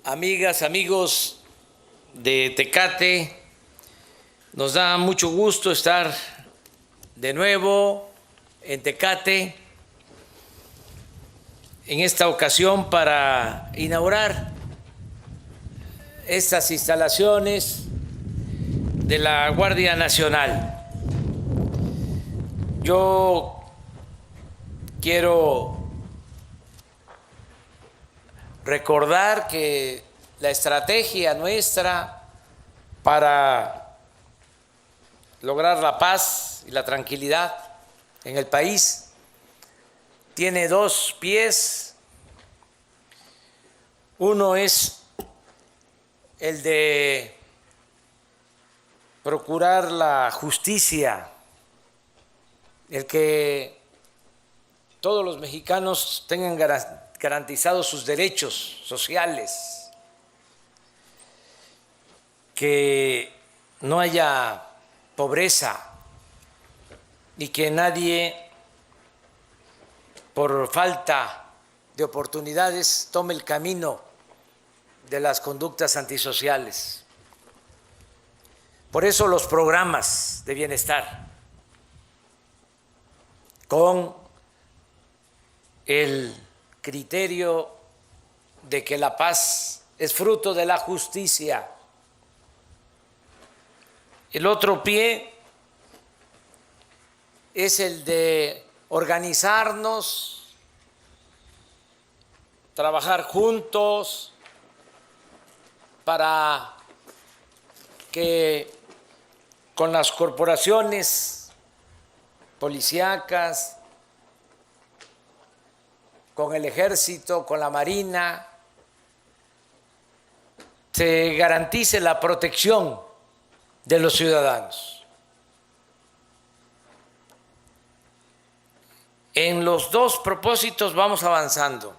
amigas, amigos de Tecate, nos da mucho gusto estar de nuevo en Tecate en esta ocasión para inaugurar estas instalaciones de la Guardia Nacional. Yo quiero recordar que la estrategia nuestra para lograr la paz y la tranquilidad en el país tiene dos pies. Uno es el de procurar la justicia, el que todos los mexicanos tengan garantizados sus derechos sociales, que no haya pobreza y que nadie, por falta de oportunidades, tome el camino de las conductas antisociales. Por eso los programas de bienestar, con el criterio de que la paz es fruto de la justicia. El otro pie es el de organizarnos, trabajar juntos para que con las corporaciones policíacas, con el Ejército, con la Marina, se garantice la protección de los ciudadanos. En los dos propósitos vamos avanzando.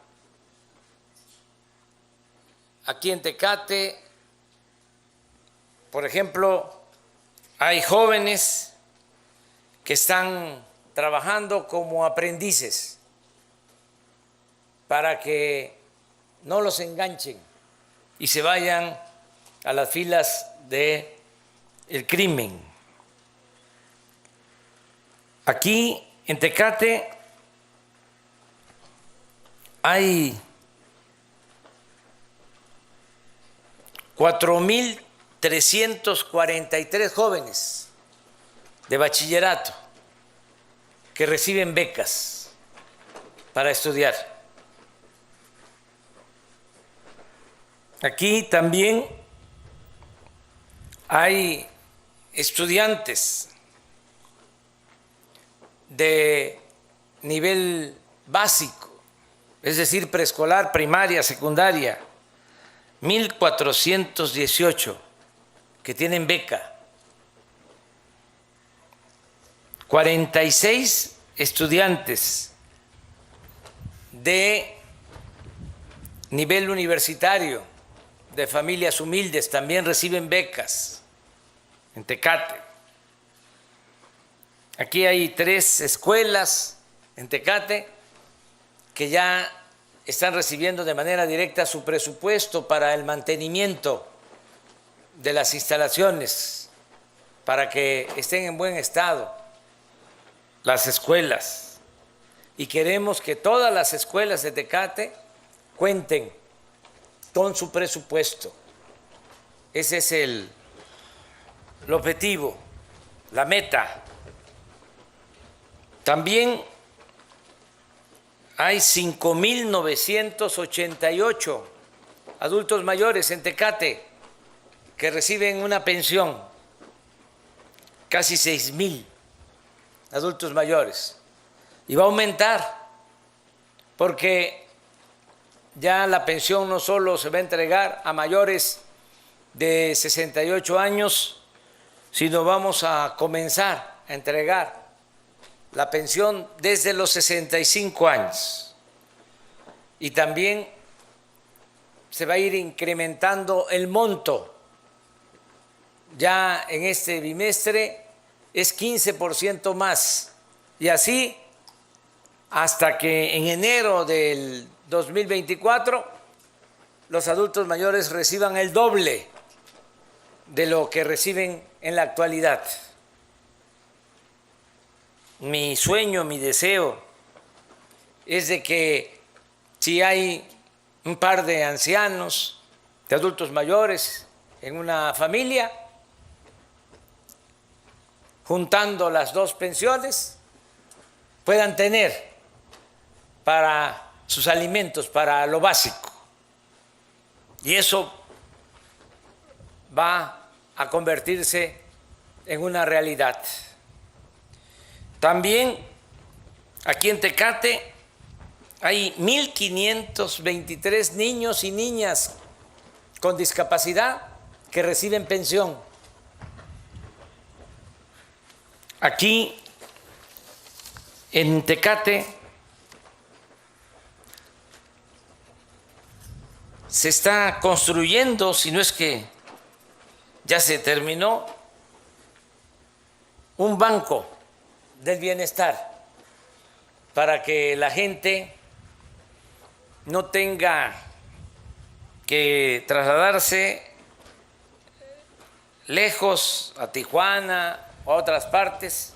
Aquí en Tecate, por ejemplo, hay jóvenes que están trabajando como aprendices para que no los enganchen y se vayan a las filas del crimen. Aquí en Tecate hay 4,343 jóvenes de bachillerato que reciben becas para estudiar. Aquí también hay estudiantes de nivel básico, es decir, preescolar, primaria, secundaria, 1,418 que tienen beca, 46 estudiantes de nivel universitario, de familias humildes, también reciben becas en Tecate. Aquí hay 3 escuelas en Tecate que ya están recibiendo de manera directa su presupuesto para el mantenimiento de las instalaciones, para que estén en buen estado las escuelas. Y queremos que todas las escuelas de Tecate cuenten con su presupuesto. Ese es el objetivo, la meta. También hay 5,988 adultos mayores en Tecate que reciben una pensión, casi 6,000 adultos mayores. Y va a aumentar porque ya la pensión no solo se va a entregar a mayores de 68 años, sino vamos a comenzar a entregar la pensión desde los 65 años. Y también se va a ir incrementando el monto. Ya en este bimestre es 15% más. Y así hasta que en enero del 2024 los adultos mayores reciban el doble de lo que reciben en la actualidad. Mi sueño, mi deseo es de que si hay un par de ancianos, de adultos mayores en una familia, juntando las dos pensiones, puedan tener para sus alimentos, para lo básico. Y eso va a convertirse en una realidad. También aquí en Tecate hay 1.523 niños y niñas con discapacidad que reciben pensión. Aquí en Tecate se está construyendo, si no es que ya se terminó, un banco del bienestar para que la gente no tenga que trasladarse lejos a Tijuana o a otras partes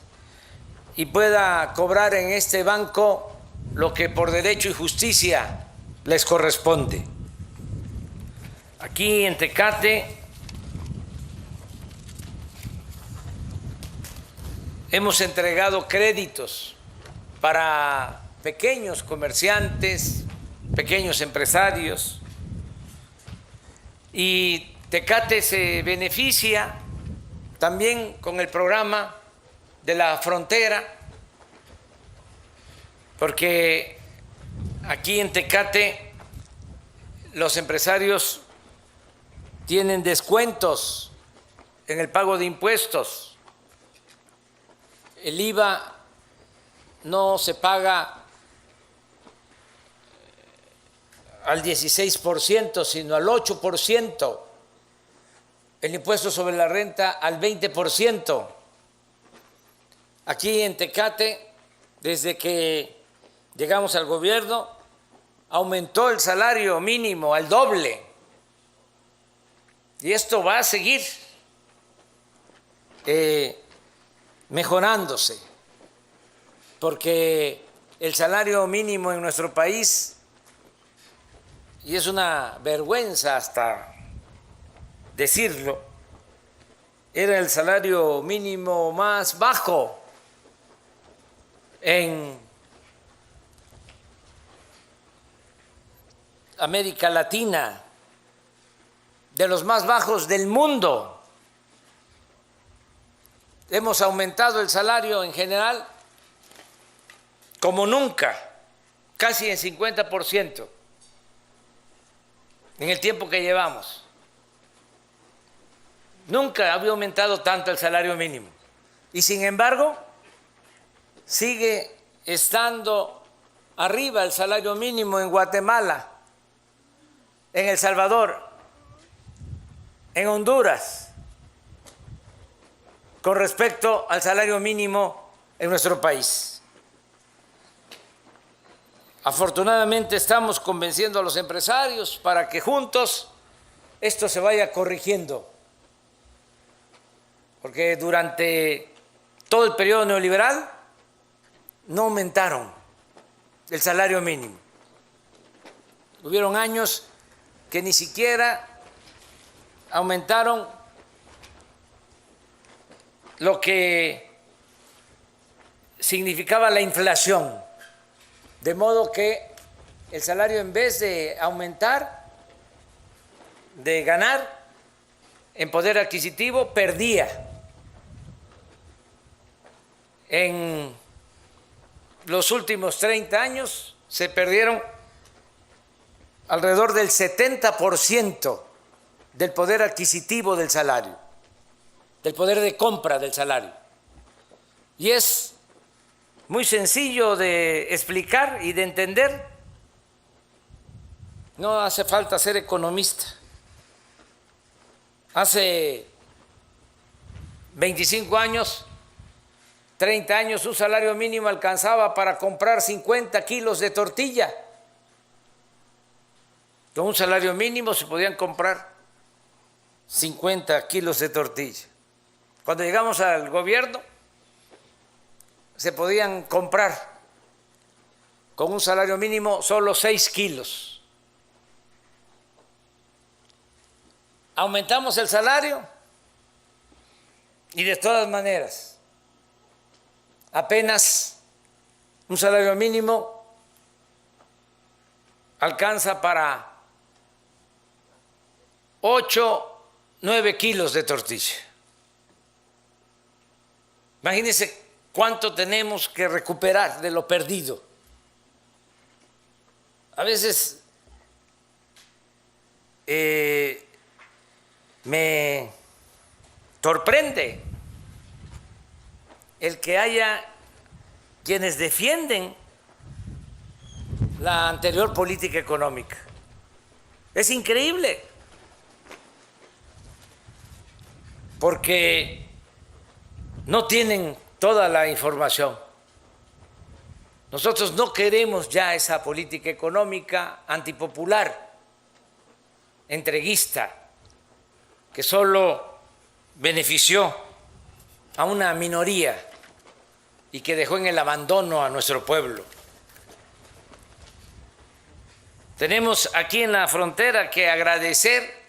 y pueda cobrar en este banco lo que por derecho y justicia les corresponde. Aquí en Tecate hemos entregado créditos para pequeños comerciantes, pequeños empresarios, y Tecate se beneficia también con el programa de la frontera, porque aquí en Tecate los empresarios tienen descuentos en el pago de impuestos. El IVA no se paga al 16%, sino al 8%. El impuesto sobre la renta al 20%. Aquí en Tecate, desde que llegamos al gobierno, aumentó el salario mínimo al doble. Y esto va a seguir mejorándose, porque el salario mínimo en nuestro país, y es una vergüenza hasta decirlo, era el salario mínimo más bajo en América Latina, de los más bajos del mundo. Hemos aumentado el salario en general como nunca, casi en 50% en el tiempo que llevamos. Nunca había aumentado tanto el salario mínimo. Y sin embargo, sigue estando arriba el salario mínimo en Guatemala, en El Salvador, en Honduras, con respecto al salario mínimo en nuestro país. Afortunadamente estamos convenciendo a los empresarios para que juntos esto se vaya corrigiendo, porque durante todo el periodo neoliberal no aumentaron el salario mínimo. Hubieron años que ni siquiera aumentaron lo que significaba la inflación, de modo que el salario, en vez de aumentar, de ganar en poder adquisitivo, perdía. En los últimos 30 años se perdieron alrededor del 70% del poder adquisitivo del salario, del poder de compra del salario. Y es muy sencillo de explicar y de entender. No hace falta ser economista. Hace 25 años, 30 años, su salario mínimo alcanzaba para comprar 50 kilos de tortilla. Con un salario mínimo se podían comprar 50 kilos de tortilla. Cuando llegamos al gobierno, se podían comprar con un salario mínimo solo 6 kilos. Aumentamos el salario y de todas maneras, apenas un salario mínimo alcanza para 8, 9 kilos de tortilla. Imagínense cuánto tenemos que recuperar de lo perdido. A veces me sorprende el que haya quienes defienden la anterior política económica. Es increíble, porque no tienen toda la información. Nosotros no queremos ya esa política económica antipopular, entreguista, que solo benefició a una minoría y que dejó en el abandono a nuestro pueblo. Tenemos aquí en la frontera que agradecer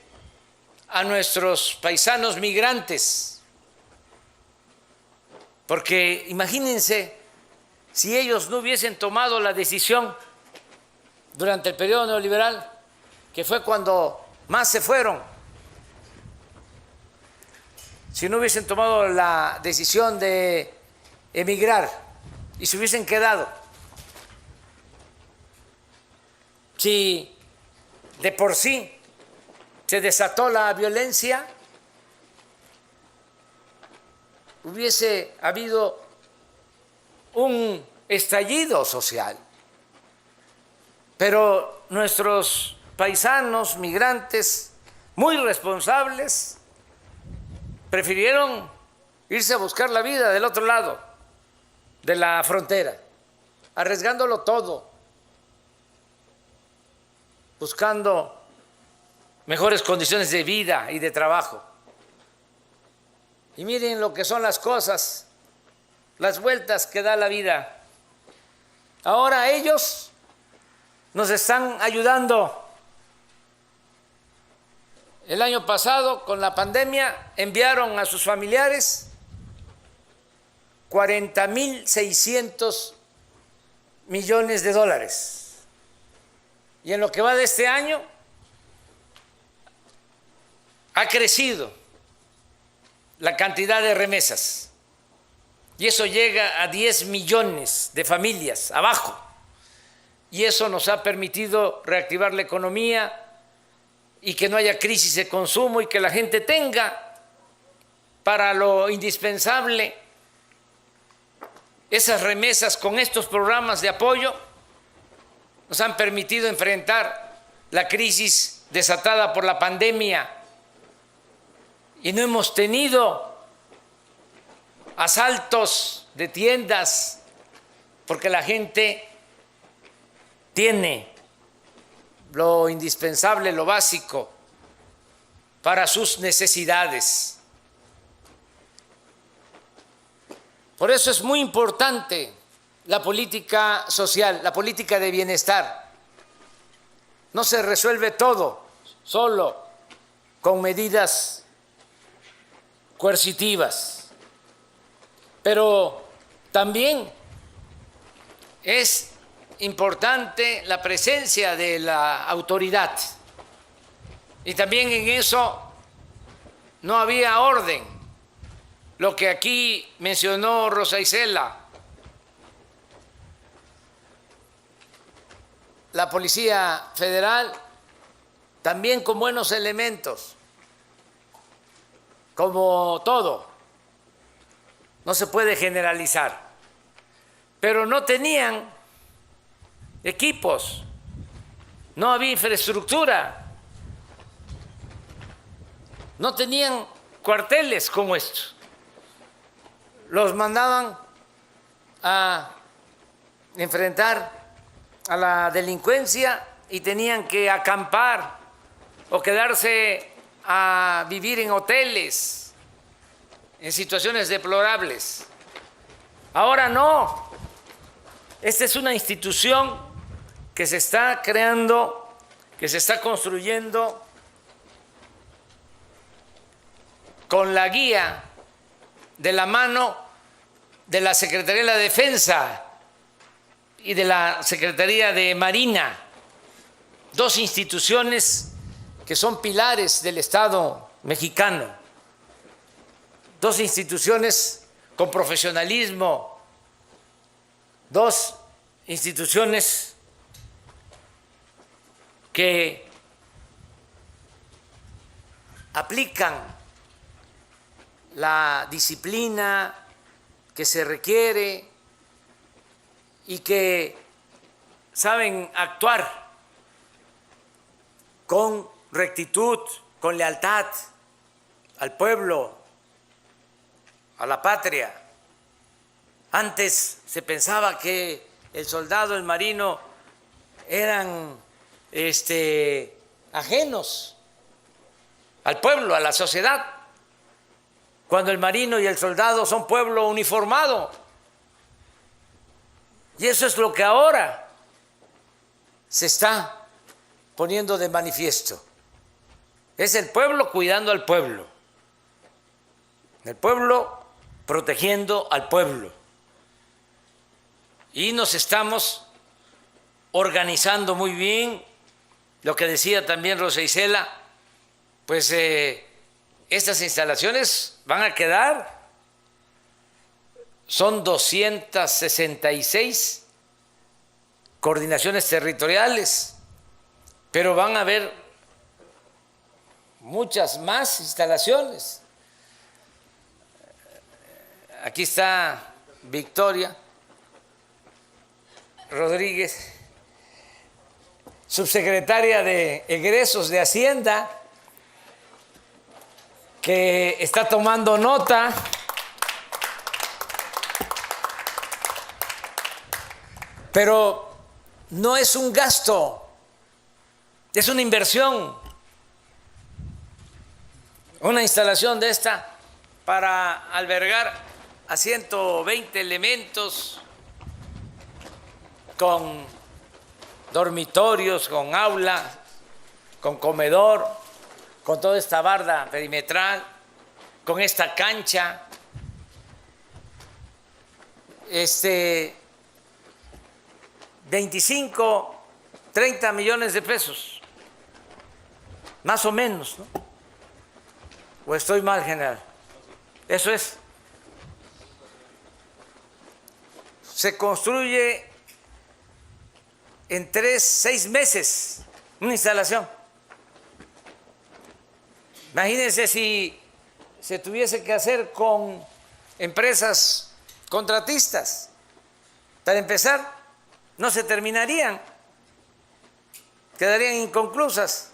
a nuestros paisanos migrantes, porque imagínense si ellos no hubiesen tomado la decisión durante el periodo neoliberal, que fue cuando más se fueron, si no hubiesen tomado la decisión de emigrar y se hubiesen quedado, si de por sí se desató la violencia, hubiese habido un estallido social. Pero nuestros paisanos migrantes, muy responsables, prefirieron irse a buscar la vida del otro lado de la frontera, arriesgándolo todo, buscando mejores condiciones de vida y de trabajo. Y miren lo que son las cosas, las vueltas que da la vida. Ahora ellos nos están ayudando. El año pasado, con la pandemia, enviaron a sus familiares 40.600 millones de dólares. Y en lo que va de este año, ha crecido la cantidad de remesas. Y eso llega a 10 millones de familias abajo. Y eso nos ha permitido reactivar la economía y que no haya crisis de consumo y que la gente tenga para lo indispensable. Esas remesas con estos programas de apoyo nos han permitido enfrentar la crisis desatada por la pandemia y no hemos tenido asaltos de tiendas porque la gente tiene lo indispensable, lo básico para sus necesidades. Por eso es muy importante la política social, la política de bienestar. No se resuelve todo solo con medidas coercitivas, pero también es importante la presencia de la autoridad y también en eso no había orden. Lo que aquí mencionó Rosa Isela, la Policía Federal también con buenos elementos, como todo, no se puede generalizar, pero no tenían equipos, no había infraestructura, no tenían cuarteles como estos. Los mandaban a enfrentar a la delincuencia y tenían que acampar o quedarse a vivir en hoteles, en situaciones deplorables. Ahora no. Esta es una institución que se está creando, que se está construyendo con la guía de la mano de la Secretaría de la Defensa y de la Secretaría de Marina, dos instituciones que son pilares del Estado mexicano, dos instituciones con profesionalismo, dos instituciones que aplican la disciplina que se requiere y que saben actuar con rectitud, con lealtad al pueblo, a la patria. Antes se pensaba que el soldado, el marino, eran ajenos al pueblo, a la sociedad, cuando el marino y el soldado son pueblo uniformado. Y eso es lo que ahora se está poniendo de manifiesto. Es el pueblo cuidando al pueblo, el pueblo protegiendo al pueblo. Y nos estamos organizando muy bien, lo que decía también Rosa Isela, pues estas instalaciones van a quedar, son 266 coordinaciones territoriales, pero van a haber muchas más instalaciones. Aquí está Victoria Rodríguez, subsecretaria de Egresos de Hacienda, que está tomando nota. Pero no es un gasto, es una inversión. Una instalación de esta para albergar a 120 elementos con dormitorios, con aula, con comedor, con toda esta barda perimetral, con esta cancha, 25, 30 millones de pesos, más o menos, ¿no? ¿O estoy mal, general? Eso es. Se construye en 6 meses una instalación. Imagínense si se tuviese que hacer con empresas contratistas. Para empezar, no se terminarían, quedarían inconclusas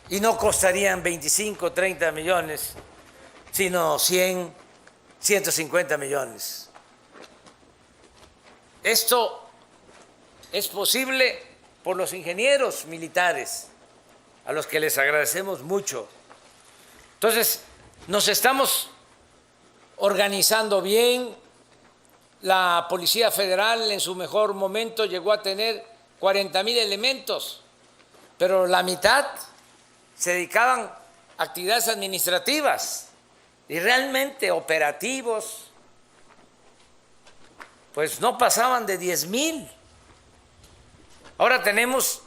y no costarían 25, 30 millones, sino 100, 150 millones. Esto es posible por los ingenieros militares, a los que les agradecemos mucho. Entonces, nos estamos organizando bien. La Policía Federal en su mejor momento llegó a tener 40,000 elementos, pero la mitad se dedicaban a actividades administrativas y realmente operativos, pues no pasaban de 10,000. Ahora tenemos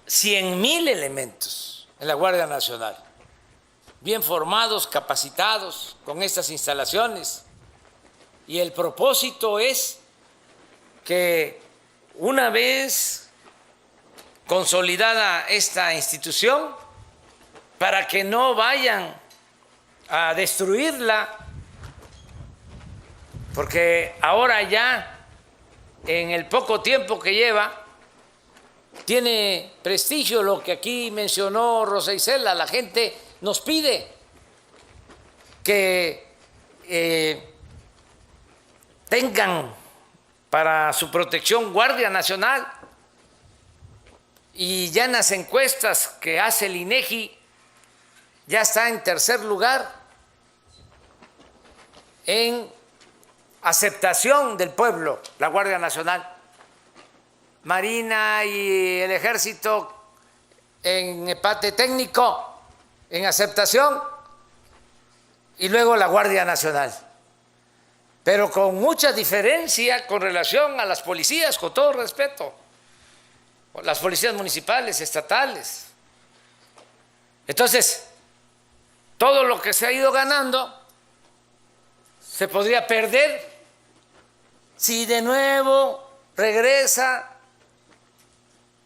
100,000 elementos en la Guardia Nacional, bien formados, capacitados con estas instalaciones. Y el propósito es que una vez consolidada esta institución, para que no vayan a destruirla, porque ahora ya, en el poco tiempo que lleva, tiene prestigio lo que aquí mencionó Rosa Isela. La gente nos pide que tengan para su protección Guardia Nacional, y ya en las encuestas que hace el INEGI ya está en tercer lugar en aceptación del pueblo, la Guardia Nacional. Marina y el Ejército en empate técnico, en aceptación, y luego la Guardia Nacional. Pero con mucha diferencia con relación a las policías, con todo respeto, las policías municipales, estatales. Entonces, todo lo que se ha ido ganando se podría perder si de nuevo regresa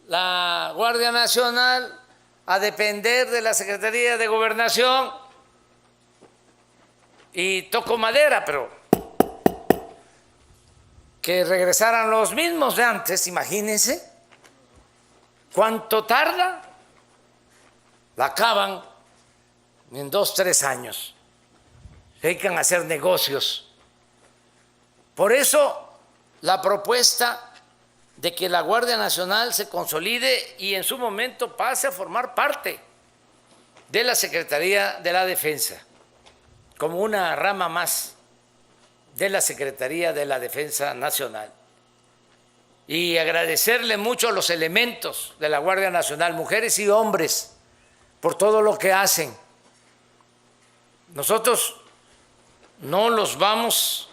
la Guardia Nacional a depender de la Secretaría de Gobernación. Y toco madera, pero que regresaran los mismos de antes, imagínense cuánto tarda. La acaban en 2, 3 años. Se dedican a hacer negocios. Por eso la propuesta de que la Guardia Nacional se consolide y en su momento pase a formar parte de la Secretaría de la Defensa, como una rama más de la Secretaría de la Defensa Nacional. Y agradecerle mucho a los elementos de la Guardia Nacional, mujeres y hombres, por todo lo que hacen. Nosotros no los vamos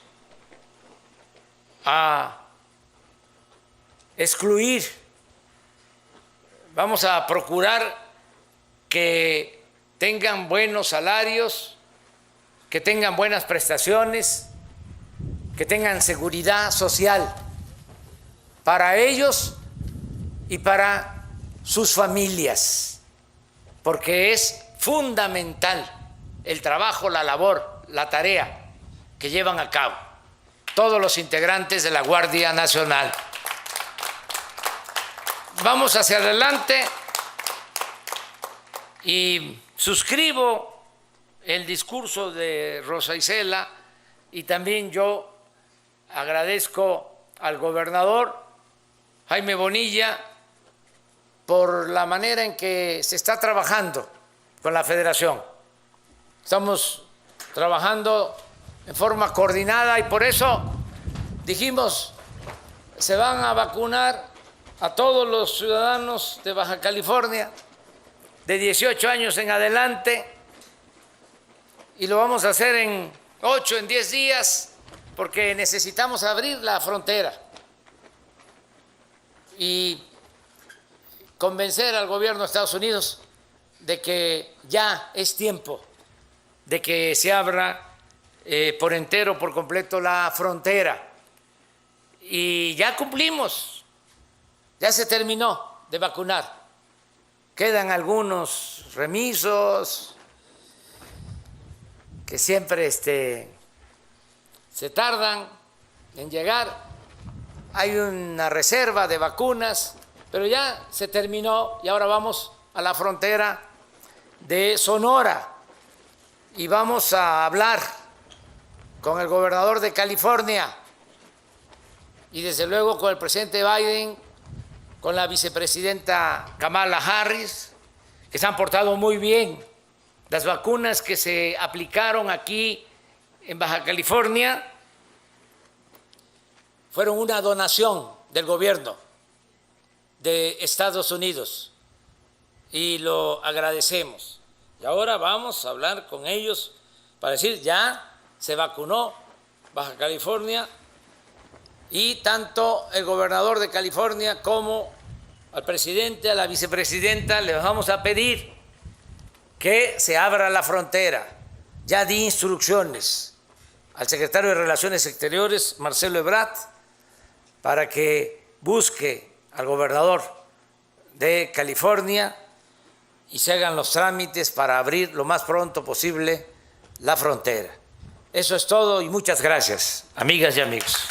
a excluir, vamos a procurar que tengan buenos salarios, que tengan buenas prestaciones, que tengan seguridad social para ellos y para sus familias, porque es fundamental el trabajo, la labor, la tarea que llevan a cabo todos los integrantes de la Guardia Nacional. Vamos hacia adelante y suscribo el discurso de Rosa Isela y también yo agradezco al gobernador Jaime Bonilla por la manera en que se está trabajando con la Federación. Estamos trabajando en forma coordinada y por eso dijimos, se van a vacunar a todos los ciudadanos de Baja California de 18 años en adelante y lo vamos a hacer en 8, en 10 días porque necesitamos abrir la frontera y convencer al gobierno de Estados Unidos de que ya es tiempo de que se abra por entero, por completo la frontera. Y ya cumplimos, ya se terminó de vacunar. Quedan algunos remisos que siempre se tardan en llegar. Hay una reserva de vacunas, pero ya se terminó y ahora vamos a la frontera de Sonora y vamos a hablar con el gobernador de California y desde luego con el presidente Biden, con la vicepresidenta Kamala Harris, que se han portado muy bien. Las vacunas que se aplicaron aquí en Baja California fueron una donación del gobierno de Estados Unidos y lo agradecemos. Y ahora vamos a hablar con ellos para decir, ya se vacunó Baja California y tanto el gobernador de California como al presidente, a la vicepresidenta, les vamos a pedir que se abra la frontera. Ya di instrucciones al secretario de Relaciones Exteriores, Marcelo Ebrard, para que busque al gobernador de California y se hagan los trámites para abrir lo más pronto posible la frontera. Eso es todo y muchas gracias, amigas y amigos.